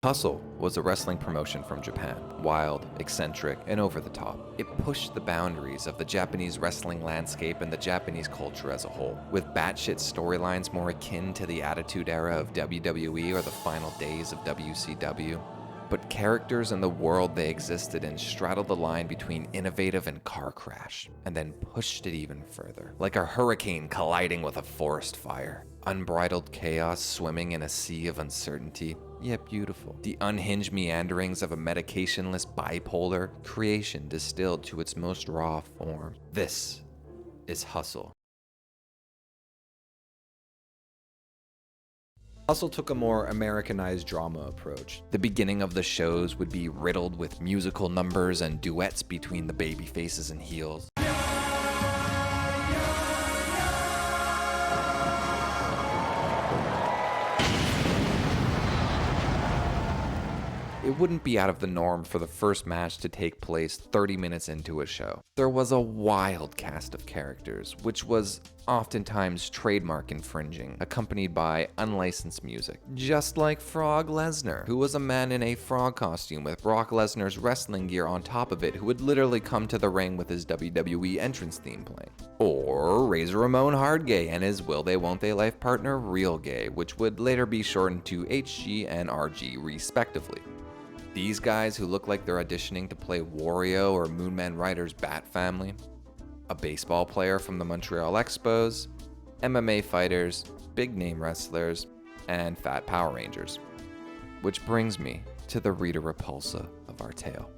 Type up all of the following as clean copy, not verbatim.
Hustle was a wrestling promotion from Japan, wild, eccentric, and over the top. It pushed the boundaries of the Japanese wrestling landscape and the Japanese culture as a whole, with batshit storylines more akin to the Attitude Era of WWE or the final days of WCW. But characters and the world they existed in straddled the line between innovative and car crash, and then pushed it even further, like a hurricane colliding with a forest fire. Unbridled chaos swimming in a sea of uncertainty, yet beautiful. The unhinged meanderings of a medicationless bipolar creation distilled to its most raw form. This is Hustle. Hustle took a more Americanized drama approach. The beginning of the shows would be riddled with musical numbers and duets between the babyfaces and heels. It wouldn't be out of the norm for the first match to take place 30 minutes into a show. There was a wild cast of characters, which was oftentimes trademark infringing, accompanied by unlicensed music. Just like Frog Lesnar, who was a man in a frog costume with Brock Lesnar's wrestling gear on top of it, who would literally come to the ring with his WWE entrance theme playing. Or Razor Ramon Hardgay and his Will They Won't They life partner Real Gay, which would later be shortened to HG and RG respectively. These guys who look like they're auditioning to play Wario or Moonman Rider's Bat Family, a baseball player from the Montreal Expos, MMA fighters, big name wrestlers, and fat Power Rangers. Which brings me to the Rita Repulsa of our tale.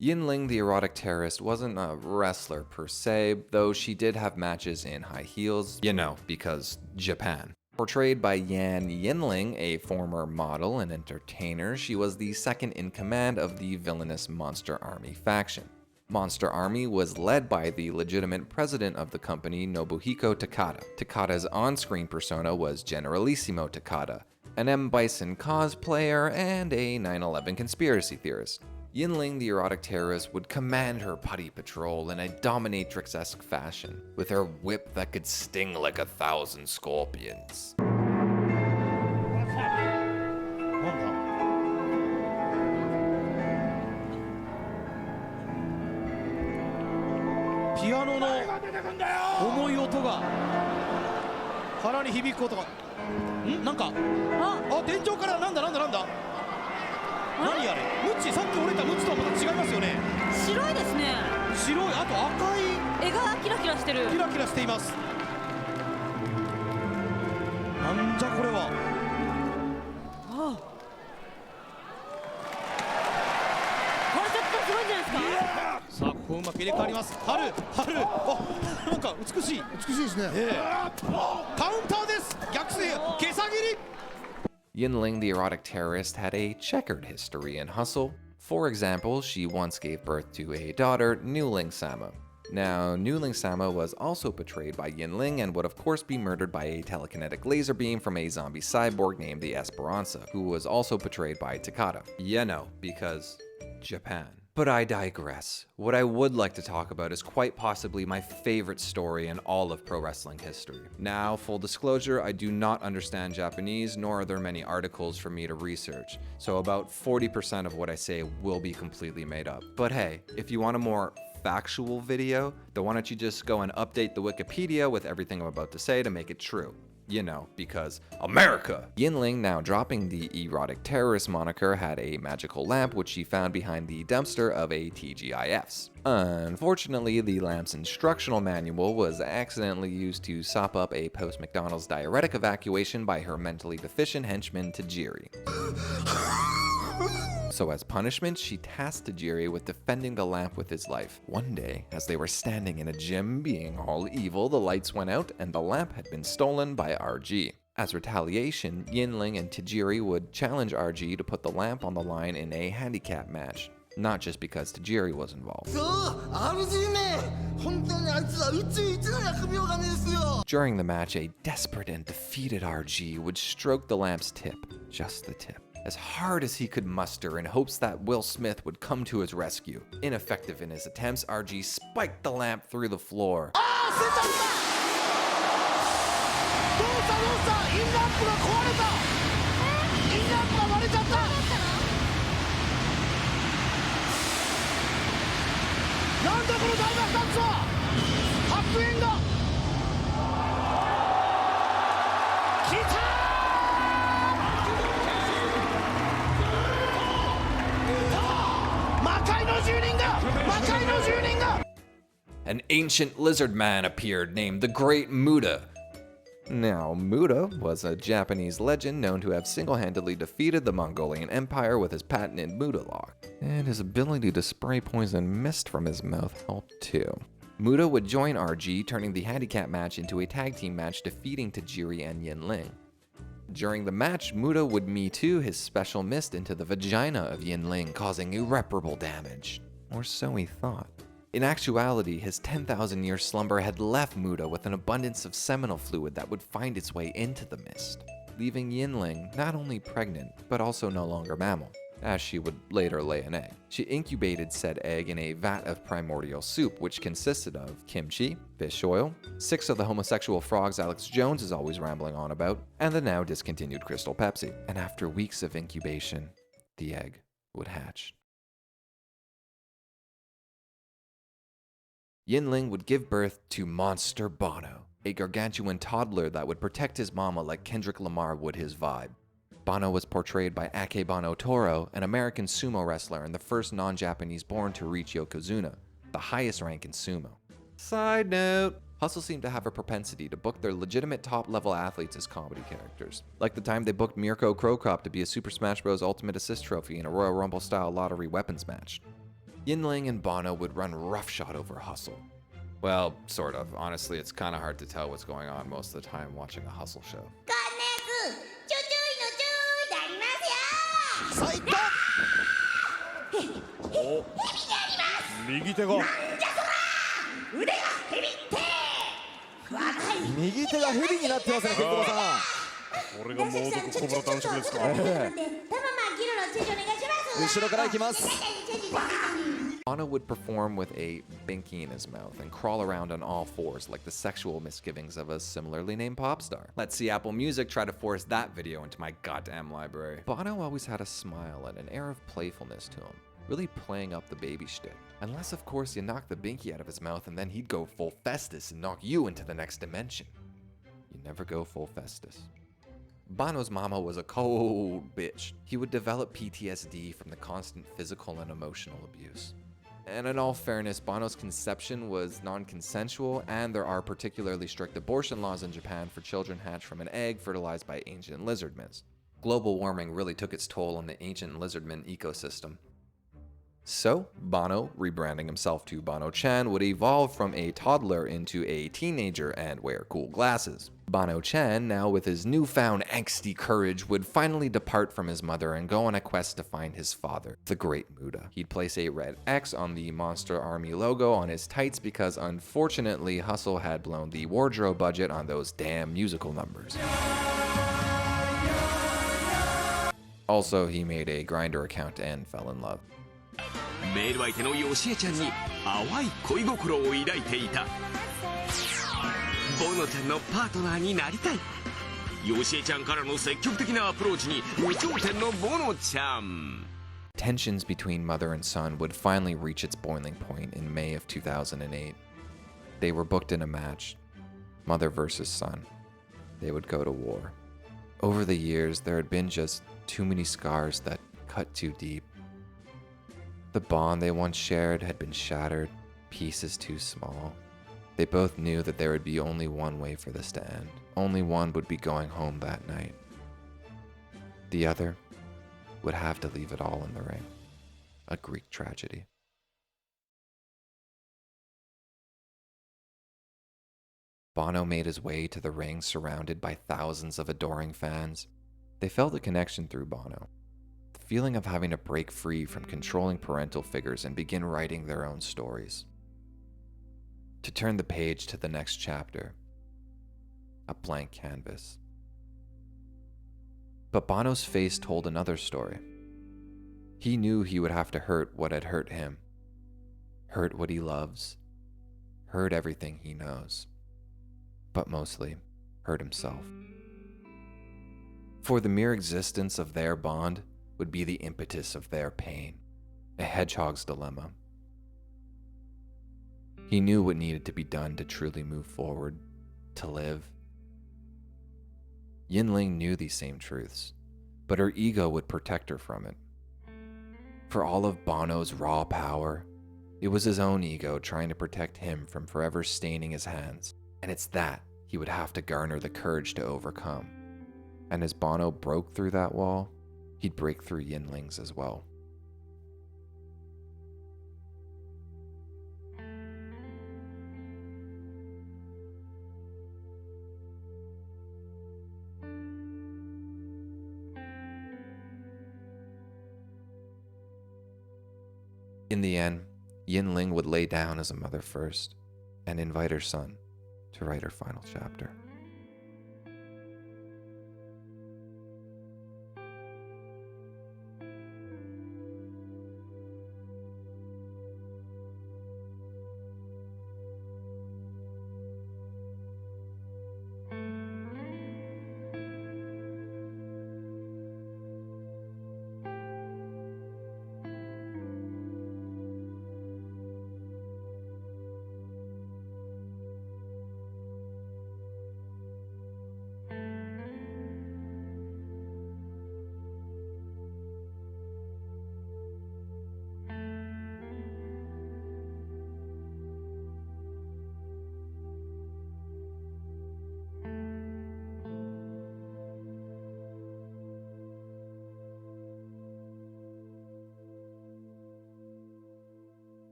Yinling the erotic terrorist wasn't a wrestler per se, though she did have matches in high heels, because Japan. Portrayed by Yan Yinling, a former model and entertainer, she was the second in command of the villainous Monster Army faction. Monster Army was led by the legitimate president of the company, Nobuhiko Takada. Takada's on-screen persona was Generalissimo Takada, an M. Bison cosplayer and a 9/11 conspiracy theorist. Yinling the erotic terrorist would command her putty patrol in a dominatrix-esque fashion, with her whip that could sting like 1,000 scorpions. Piano の重い音が腹に響く音がなんか天井からなんだ何あれムチさっき折れたムチとはまた違いますよね白いですね白いあと赤い絵がキラキラしてるキラキラしていますなんじゃこれはこれちょっとすごいんじゃないですかさあここうまく入れ替わります春なんか美しいですねカウンターです逆性毛下切りYinling the erotic terrorist had a checkered history in Hustle. For example, she once gave birth to a daughter, Nuling-sama. Now, Nuling-sama was also portrayed by Yinling and would of course be murdered by a telekinetic laser beam from a zombie cyborg named the Esperanza, who was also portrayed by Takada. Because Japan. But I digress. What I would like to talk about is quite possibly my favorite story in all of pro wrestling history. Now, full disclosure, I do not understand Japanese, nor are there many articles for me to research, so about 40% of what I say will be completely made up. But hey, if you want a more factual video, then why don't you just go and update the Wikipedia with everything I'm about to say to make it true. Because America! Yinling, now dropping the erotic terrorist moniker, had a magical lamp which she found behind the dumpster of a TGIFs. Unfortunately, the lamp's instructional manual was accidentally used to sop up a post-McDonald's diuretic evacuation by her mentally deficient henchman Tajiri. So as punishment, she tasked Tajiri with defending the lamp with his life. One day, as they were standing in a gym being all evil, the lights went out and the lamp had been stolen by RG. As retaliation, Yinling and Tajiri would challenge RG to put the lamp on the line in a handicap match. Not just because Tajiri was involved. During the match, a desperate and defeated RG would stroke the lamp's tip, just the tip, as hard as he could muster in hopes that Will Smith would come to his rescue. Ineffective in his attempts, RG spiked the lamp through the floor. インランプが壊れた。インランプが割れちゃった。なんだこの大爆発は。白煙が来た。魔界の住人が。魔界の住人が。An ancient lizard man appeared named the Great Muda. Now, Muda was a Japanese legend known to have single-handedly defeated the Mongolian Empire with his patented Muda lock. And his ability to spray poison mist from his mouth helped too. Muda would join RG, turning the handicap match into a tag team match, defeating Tajiri and Yinling. During the match, Muda would Me Too his special mist into the vagina of Yinling, causing irreparable damage. Or so he thought. In actuality, his 10,000-year slumber had left Muda with an abundance of seminal fluid that would find its way into the mist, leaving Yinling not only pregnant, but also no longer mammal, as she would later lay an egg. She incubated said egg in a vat of primordial soup, which consisted of kimchi, fish oil, 6 of the homosexual frogs Alex Jones is always rambling on about, and the now discontinued Crystal Pepsi. And after weeks of incubation, the egg would hatch. Yinling would give birth to Monster Bono, a gargantuan toddler that would protect his mama like Kendrick Lamar would his vibe. Bono was portrayed by Akebono Toro, an American sumo wrestler and the first non-Japanese born to reach Yokozuna, the highest rank in sumo. Side note, Hustle seemed to have a propensity to book their legitimate top-level athletes as comedy characters, like the time they booked Mirko Krokop to be a Super Smash Bros. Ultimate Assist trophy in a Royal Rumble-style lottery weapons match. Yinling and Bono would run roughshod over Hustle. Well, sort of. Honestly, it's kind of hard to tell what's going on most of the time watching a Hustle show. 右手が蛇になってますね、ケンコバさん。これが猛毒コブラ男爵ですか。後ろから行きます。Bono would perform with a binky in his mouth and crawl around on all fours like the sexual misgivings of a similarly named pop star. Let's see Apple Music try to force that video into my goddamn library. Bono always had a smile and an air of playfulness to him, really playing up the baby shtick. Unless, of course, you knock the binky out of his mouth and then he'd go full Festus and knock you into the next dimension. You never go full Festus. Bono's mama was a cold bitch. He would develop PTSD from the constant physical and emotional abuse. And in all fairness, Bono's conception was non-consensual, and there are particularly strict abortion laws in Japan for children hatched from an egg fertilized by ancient lizardmen. Global warming really took its toll on the ancient lizardman ecosystem. So, Bono, rebranding himself to Bono-chan, would evolve from a toddler into a teenager and wear cool glasses. Bono-chan, now with his newfound angsty courage, would finally depart from his mother and go on a quest to find his father, the Great Muda. He'd place a red X on the Monster Army logo on his tights because unfortunately Hustle had blown the wardrobe budget on those damn musical numbers. Also, he made a Grindr account and fell in love. メール相手のヨシエちゃんに淡い恋心を抱いていた。ボノちゃんのパートナーになりたい。ヨシエちゃんからの積極的なアプローチに無頂点のボノちゃん。Tensions between mother and son would finally reach its boiling point in May of 2008. They were booked in a match, mother versus son. They would go to war. Over the years, there had been just too many scars that cut too deep. The bond they once shared had been shattered, pieces too small. They both knew that there would be only one way for this to end. Only one would be going home that night. The other would have to leave it all in the ring. A Greek tragedy. Bono made his way to the ring surrounded by thousands of adoring fans. They felt a connection through Bono. The feeling of having to break free from controlling parental figures and begin writing their own stories. To turn the page to the next chapter. A blank canvas. But Bono's face told another story. He knew he would have to hurt what had hurt him. Hurt what he loves. Hurt everything he knows. But mostly, hurt himself. For the mere existence of their bond would be the impetus of their pain, a hedgehog's dilemma. He knew what needed to be done to truly move forward, to live. Yinling knew these same truths, but her ego would protect her from it. For all of Bono's raw power, it was his own ego trying to protect him from forever staining his hands, and it's that he would have to garner the courage to overcome. And as Bono broke through that wall, he'd break through Yinling's as well. In the end, Yinling would lay down as a mother first and invite her son to write her final chapter.